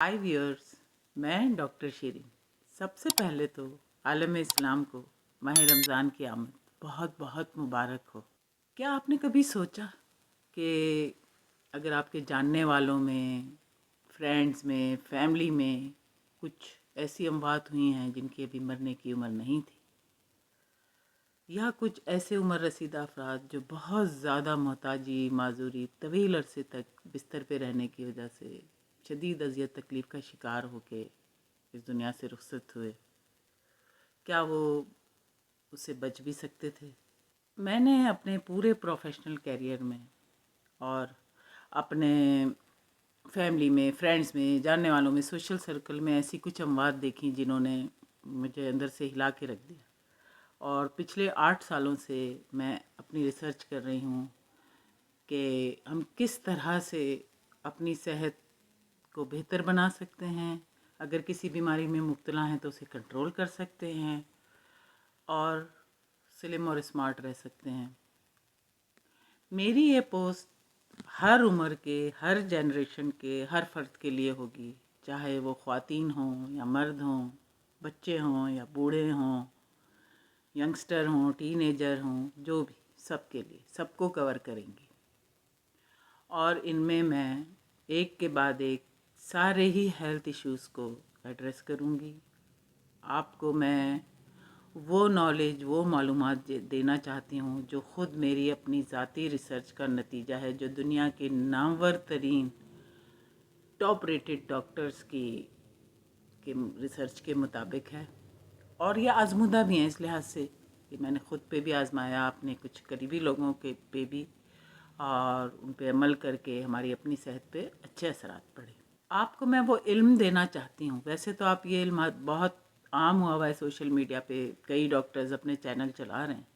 हाय viewers, मैं doctor Shireen. सबसे पहले तो आलम इस्लाम को माह रमज़ान की आमद बहुत बहुत मुबारक हो। क्या आपने कभी सोचा कि अगर आपके जानने वालों में, फ्रेंड्स में, फैमिली में कुछ ऐसी अमवात हुई हैं जिनकी अभी मरने की उम्र नहीं थी, या कुछ ऐसे उम्र रसीदा अफराद जो बहुत ज़्यादा मोहताजी माजूरी तवील अरसे तक बिस्तर पे रहने की वजह से शदीद अजियत तकलीफ़ का शिकार होके इस दुनिया से रुखसत हुए, क्या वो उससे बच भी सकते थे? मैंने अपने पूरे प्रोफेशनल कैरियर में और अपने फैमिली में, फ्रेंड्स में, जानने वालों में, सोशल सर्कल में ऐसी कुछ अमवात देखी जिन्होंने मुझे अंदर से हिला के रख दिया। और पिछले 8 सालों से मैं अपनी रिसर्च कर रही हूँ कि हम किस तरह से अपनी सेहत को बेहतर बना सकते हैं, अगर किसी बीमारी में मुब्तला हैं तो उसे कंट्रोल कर सकते हैं और स्लिम और स्मार्ट रह सकते हैं। मेरी ये पोस्ट हर उम्र के, हर जनरेशन के, हर फ़र्द के लिए होगी, चाहे वो ख़वातीन हों या मर्द हों, बच्चे हों या बूढ़े हों, यंगस्टर हों, टीनेजर हों, जो भी, सबके लिए, सबको कवर करेंगी। और इनमें मैं एक के बाद एक सारे ही हेल्थ इश्यूज़ को एड्रेस करूँगी। आपको मैं वो नॉलेज, वो मालूमात देना चाहती हूँ जो ख़ुद मेरी अपनी ज़ाती रिसर्च का नतीजा है, जो दुनिया के नामवर तरीन टॉप रेटेड डॉक्टर्स के रिसर्च के मुताबिक है। और ये आजमूदा भी हैं इस लिहाज से कि मैंने ख़ुद पे भी आजमाया, अपने कुछ करीबी लोगों के पे भी, और उन पे अमल करके हमारी अपनी सेहत पे अच्छे असरात पड़े। आपको मैं वो इल्म देना चाहती हूँ। वैसे तो आप ये इल्म बहुत आम हुआ है, सोशल मीडिया पे कई डॉक्टर्स अपने चैनल चला रहे हैं।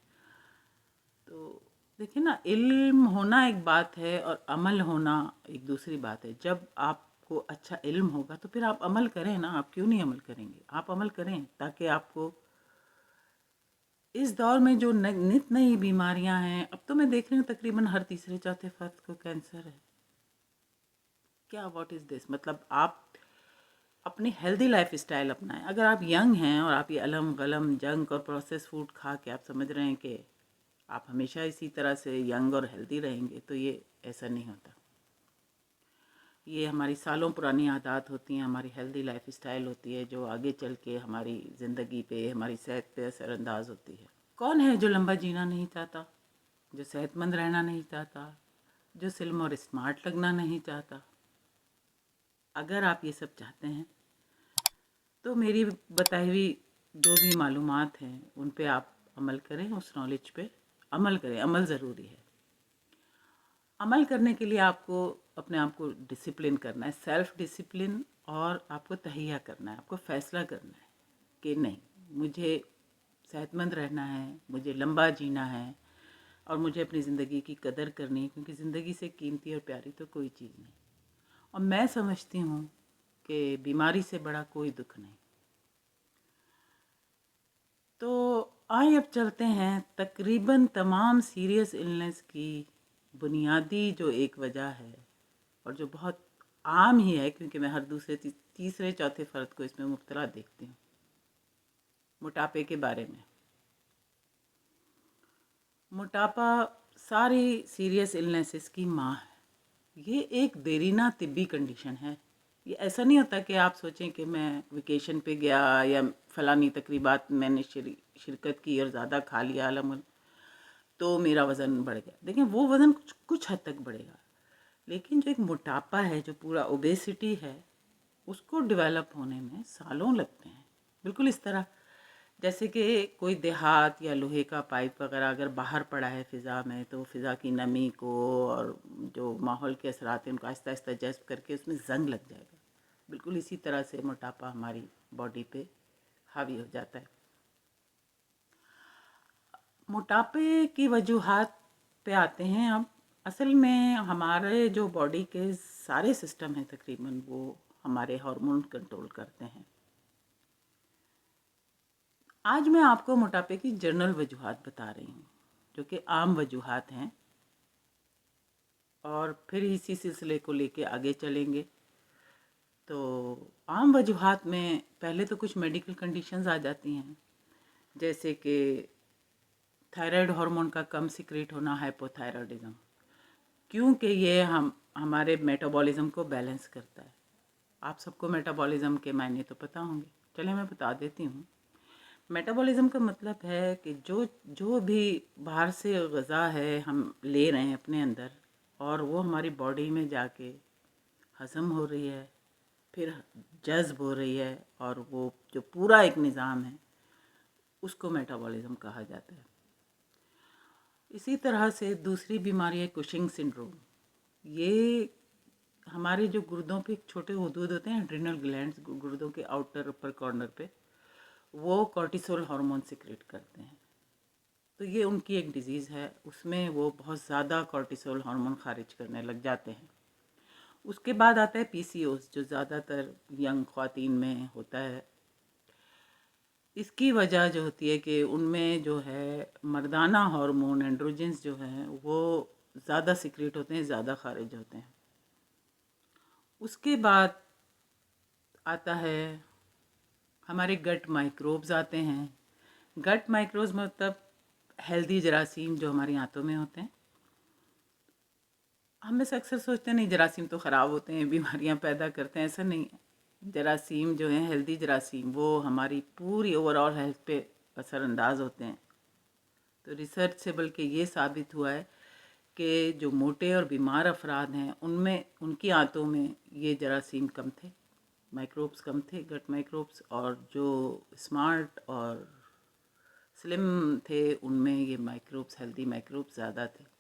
तो देखिए ना, इल्म होना एक बात है और अमल होना एक दूसरी बात है। जब आपको अच्छा इल्म होगा तो फिर आप अमल करें ना, आप क्यों नहीं अमल करेंगे? आप अमल करें ताकि आपको इस दौर में जो नित नई बीमारियां हैं, अब तो मैं देख रही हूँ तकरीबन हर तीसरे चौथे फर्द को कैंसर है। क्या व्हाट इज़ दिस? मतलब आप अपनी हेल्दी लाइफ स्टाइल अपनाएं। अगर आप यंग हैं और आप ये अलम गलम जंक और प्रोसेस फूड खा के आप समझ रहे हैं कि आप हमेशा इसी तरह से यंग और हेल्दी रहेंगे, तो ये ऐसा नहीं होता। ये हमारी सालों पुरानी आदत होती हैं, हमारी हेल्दी लाइफ स्टाइल होती है जो आगे चल के हमारी ज़िंदगी पे, हमारी सेहत पे असरअंदाज होती है। कौन है जो लंबा जीना नहीं चाहता, जो सेहतमंद रहना नहीं चाहता, जो स्लिम और स्मार्ट लगना नहीं चाहता? अगर आप ये सब चाहते हैं तो मेरी बताई हुई जो भी मालूमात हैं उन पे आप अमल करें, उस नॉलेज पे अमल करें। अमल ज़रूरी है। अमल करने के लिए आपको अपने आप को डिसिप्लिन करना है, सेल्फ डिसिप्लिन, और आपको तहैया करना है, आपको फ़ैसला करना है कि नहीं, मुझे सेहतमंद रहना है, मुझे लंबा जीना है और मुझे अपनी ज़िंदगी की कदर करनी है, क्योंकि ज़िंदगी से कीमती और प्यारी तो कोई चीज़ नहीं। और मैं समझती हूँ कि बीमारी से बड़ा कोई दुख नहीं। तो आइए अब चलते हैं तकरीबन तमाम सीरियस इलनेस की बुनियादी जो एक वजह है, और जो बहुत आम ही है क्योंकि मैं हर दूसरे तीसरे चौथे फ़र्द को इसमें मुब्तला देखती हूँ, मोटापे के बारे में। मोटापा सारी सीरियस इलनेसेस की माँ है। ये एक देरीना तिब्बी कंडीशन है। ये ऐसा नहीं होता कि आप सोचें कि मैं वेकेशन पे गया या फ़लानी तकरीबात मैंने शिरकत की और ज़्यादा खा लिया अलम तो मेरा वज़न बढ़ गया। देखिए, वो वज़न कुछ हद तक बढ़ेगा, लेकिन जो एक मोटापा है, जो पूरा ओबेसिटी है, उसको डेवलप होने में सालों लगते हैं। बिल्कुल इस तरह जैसे कि कोई देहात या लोहे का पाइप वगैरह अगर बाहर पड़ा है फ़िज़ा में, तो फ़िज़ा की नमी को और जो माहौल के असरात हैं उनको आहिस्ता आहिस्ता जज़्ब करके उसमें ज़ंग लग जाएगा। बिल्कुल इसी तरह से मोटापा हमारी बॉडी पे हावी हो जाता है। मोटापे की वजूहात पे आते हैं अब। असल में हमारे जो बॉडी के सारे सिस्टम हैं तकरीबन, वो हमारे हार्मोन कंट्रोल करते हैं। आज मैं आपको मोटापे की जनरल वजूहात बता रही हूँ, जो कि आम वजूहात हैं, और फिर इसी सिलसिले को लेके आगे चलेंगे। तो आम वजूहात में पहले तो कुछ मेडिकल कंडीशंस आ जाती हैं, जैसे कि थायराइड हार्मोन का कम सिक्रीट होना, हाइपोथायराइडिज्म, क्योंकि ये हमारे मेटाबॉलिज्म को बैलेंस करता है। आप सबको मेटाबॉलिज्म के मायने तो पता होंगे, चलिए मैं बता देती हूँ। मेटाबॉलिज्म का मतलब है कि जो जो भी बाहर से ग़िज़ा है हम ले रहे हैं अपने अंदर, और वो हमारी बॉडी में जाके हज़म हो रही है, फिर जज़्ब हो रही है, और वो जो पूरा एक निज़ाम है उसको मेटाबॉलिज्म कहा जाता है। इसी तरह से दूसरी बीमारी है कुशिंग सिंड्रोम। ये हमारे जो गुर्दों पे छोटे हदूद होते हैं, एड्रिनल ग्लैंड्स, गुर्दों के आउटर अपर कॉर्नर पे, वो कॉर्टिसोल हार्मोन सिक्रेट करते हैं। तो ये उनकी एक डिज़ीज़ है, उसमें वो बहुत ज़्यादा कॉर्टिसोल हार्मोन खारिज करने लग जाते हैं। उसके बाद आता है पीसीओएस, जो ज़्यादातर यंग ख्वातीन में होता है। इसकी वजह जो होती है कि उनमें जो है मर्दाना हार्मोन एंड्रोजेंस जो हैं वो ज़्यादा सिक्रेट होते हैं, ज़्यादा खारिज होते हैं। उसके बाद आता है हमारे गट माइक्रोब्स आते हैं। गट माइक्रोब्स मतलब हेल्दी जरासीम जो हमारी आंतों में होते हैं। हम में से अक्सर सोचते हैं नहीं, जरासीम तो ख़राब होते हैं, बीमारियां पैदा करते हैं। ऐसा नहीं है। जरासीम जो हैं, हेल्दी जरासीम, वो हमारी पूरी ओवरऑल हेल्थ पे असरअंदाज होते हैं। तो रिसर्च से बल्कि ये साबित हुआ है कि जो मोटे और बीमार अफराद हैं उनमें, उनकी आंतों में ये जरासीम कम थे, माइक्रोब्स कम थे, गट माइक्रोब्स, और जो स्मार्ट और स्लिम थे उनमें ये माइक्रोब्स, हेल्दी माइक्रोब्स ज़्यादा थे।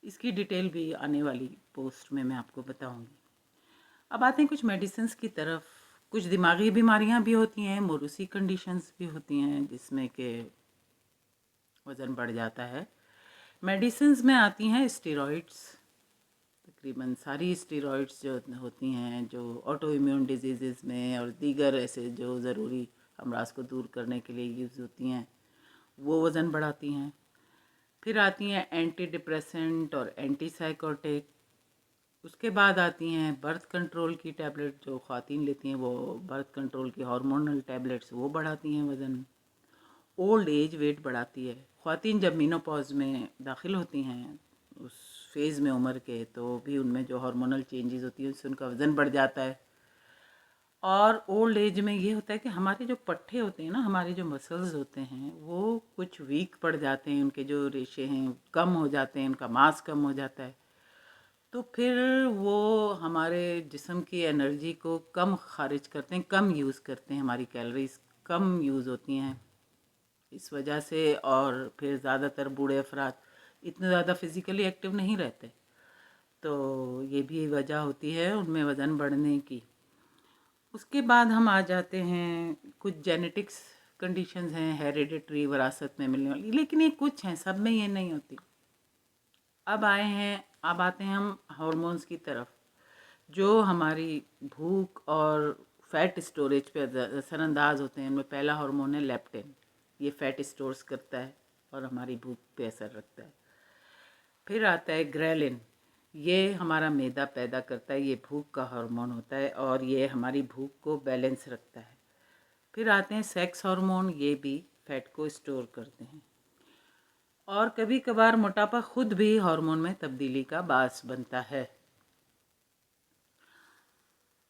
इसकी डिटेल भी आने वाली पोस्ट में मैं आपको बताऊंगी। अब आते हैं कुछ मेडिसिन्स की तरफ। कुछ दिमागी बीमारियां भी होती हैं, मोरूसी कंडीशंस भी होती हैं जिसमें कि वज़न बढ़ जाता है। मेडिसिन्स में आती हैं स्टेरॉइड्स। तकरीबन सारी स्टेरॉइड्स जो होती हैं, जो ऑटो इम्यून डिजीज़ में और दीगर ऐसे जो ज़रूरी अमराज को दूर करने के लिए यूज़ होती हैं, वो वज़न बढ़ाती हैं। फिर आती हैं एंटी डिप्रेसेंट और एंटी साइकोटिक। उसके बाद आती हैं बर्थ कंट्रोल की टैबलेट, जो ख़वातीन लेती हैं, वो बर्थ कंट्रोल की हार्मोनल टैबलेट्स, वो बढ़ाती हैं वज़न। ओल्ड एज वेट बढ़ाती है। ख़वातीन जब मीनोपॉज़ में दाखिल होती हैं, उस फेज़ में उम्र के, तो भी उनमें जो हार्मोनल चेंजेस होती हैं उससे उनका वज़न बढ़ जाता है। और ओल्ड एज में ये होता है कि हमारे जो पट्टे होते हैं ना, हमारे जो मसल्स होते हैं, वो कुछ वीक पड़ जाते हैं, उनके जो रेशे हैं कम हो जाते हैं, उनका मास कम हो जाता है। तो फिर वो हमारे जिस्म की एनर्जी को कम खारिज करते हैं, कम यूज़ करते हैं, हमारी कैलोरीज कम यूज़ होती हैं इस वजह से। और फिर ज़्यादातर बूढ़े अफराद इतने ज़्यादा फिज़िकली एक्टिव नहीं रहते, तो ये भी वजह होती है उनमें वज़न बढ़ने की। उसके बाद हम आ जाते हैं, कुछ जेनेटिक्स कंडीशंस हैं, हेरिडिटरी, विरासत में मिलने वाली, लेकिन ये कुछ हैं, सब में ये नहीं होती। अब आते हैं हम हार्मोन्स की तरफ, जो हमारी भूख और फैट स्टोरेज पे असरअंदाज होते हैं। उनमें पहला हार्मोन है लेप्टिन। ये फैट स्टोर्स करता है और हमारी भूख पे असर रखता है। फिर आता है ग्रेलिन। ये हमारा मैदा पैदा करता है, ये भूख का हार्मोन होता है और ये हमारी भूख को बैलेंस रखता है। फिर आते हैं सेक्स हार्मोन, ये भी फैट को स्टोर करते हैं। और कभी कभार मोटापा खुद भी हार्मोन में तब्दीली का बास बनता है।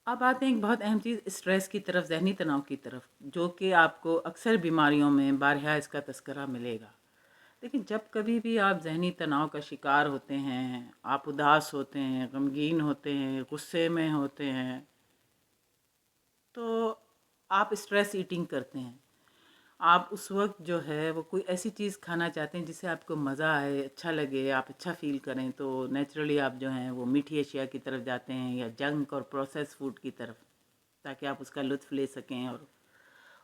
अब आते हैं एक बहुत अहम चीज़, स्ट्रेस की तरफ, जहनी तनाव की तरफ, जो कि आपको अक्सर बीमारियों में बारहा इसका तस्करा मिलेगा। लेकिन जब कभी भी आप जहनी तनाव का शिकार होते हैं, आप उदास होते हैं, गमगीन होते हैं, गुस्से में होते हैं, तो आप स्ट्रेस ईटिंग करते हैं। आप उस वक्त जो है वो कोई ऐसी चीज़ खाना चाहते हैं जिससे आपको मज़ा आए, अच्छा लगे, आप अच्छा फ़ील करें, तो नेचुरली आप जो हैं वो मीठी अशिया की तरफ जाते हैं या जंक और प्रोसेस फूड की तरफ, ताकि आप उसका लुत्फ़ ले सकें और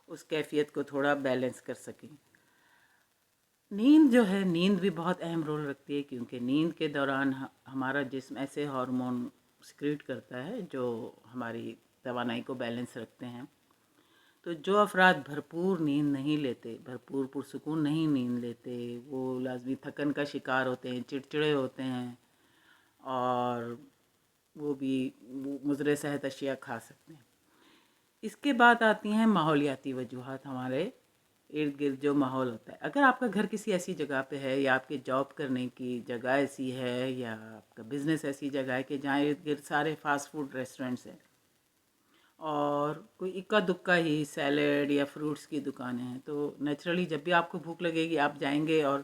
उस कैफियत को थोड़ा बैलेंस कर सकें। नींद जो है, नींद भी बहुत अहम रोल रखती है, क्योंकि नींद के दौरान हमारा जिस्म ऐसे हार्मोन सिक्रीट करता है जो हमारी तवानाई को बैलेंस रखते हैं। तो जो अफराद भरपूर नींद नहीं लेते, भरपूर पुरसुकून नहीं नींद लेते, वो लाजमी थकन का शिकार होते हैं, चिड़चिड़े होते हैं और وہ بھی مضر صحت اشیاء کھا سکتے ہیں۔ اس کے بعد آتی ہیں ماحولیاتی وجوہات۔ ہمارے ارد گرد جو ماحول ہوتا ہے، اگر آپ کا گھر کسی ایسی جگہ پہ ہے یا آپ کے جاب کرنے کی جگہ ایسی ہے یا آپ کا بزنس ایسی جگہ ہے کہ جہاں ارد گرد سارے فاسٹ فوڈ ریسٹورنٹس ہیں اور کوئی اکا دکا ہی سیلڈ یا فروٹس کی دکانیں ہیں، تو نیچرلی جب بھی آپ کو بھوک لگے گی آپ جائیں گے اور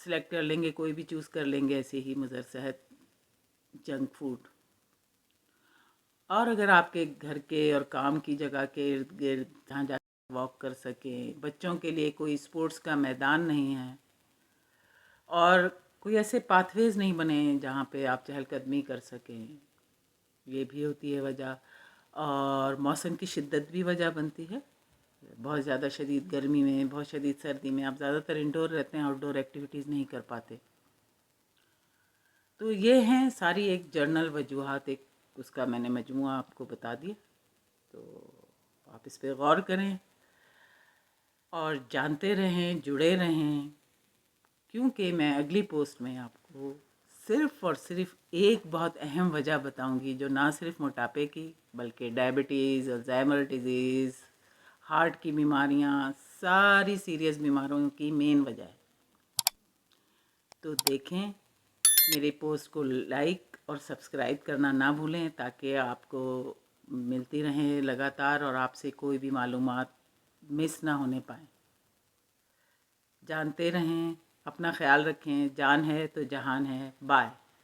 سلیکٹ کر لیں گے، کوئی بھی چوز کر لیں گے ایسے ہی مضر صحت جنک فوڈ۔ اور اگر آپ کے گھر کے اور کام کی جگہ کے ارد گرد جہاں جا کے واک کر سکیں، بچوں کے لیے کوئی اسپورٹس کا میدان نہیں ہے اور کوئی ایسے پاتھ ویز نہیں بنے جہاں پہ آپ چہل قدمی کر سکیں، یہ بھی ہوتی ہے وجہ۔ اور موسم کی شدت بھی وجہ بنتی ہے، بہت زیادہ شدید گرمی میں، بہت شدید سردی میں آپ زیادہ تر انڈور رہتے ہیں، آؤٹ ڈور ایکٹیویٹیز نہیں کر پاتے۔ تو یہ ہیں ساری ایک جرنل وجوہات، ایک اس کا میں نے مجموعہ آپ کو بتا دیا، تو آپ اس پہ غور کریں اور جانتے رہیں، جڑے رہیں، کیونکہ میں اگلی پوسٹ میں آپ کو صرف اور صرف ایک بہت اہم وجہ بتاؤں گی جو نہ صرف موٹاپے کی بلکہ ڈائبٹیز، الزائمر ڈیزیز، ہارٹ کی بیماریاں، ساری سیریس بیماریوں کی مین وجہ ہے۔ تو دیکھیں، میری پوسٹ کو لائک اور سبسکرائب کرنا نہ بھولیں تاکہ آپ کو ملتی رہیں لگاتار اور آپ سے کوئی بھی معلومات مس نہ ہونے پائیں۔ جانتے رہیں، اپنا خیال رکھیں، جان ہے تو جہان ہے۔ بائے۔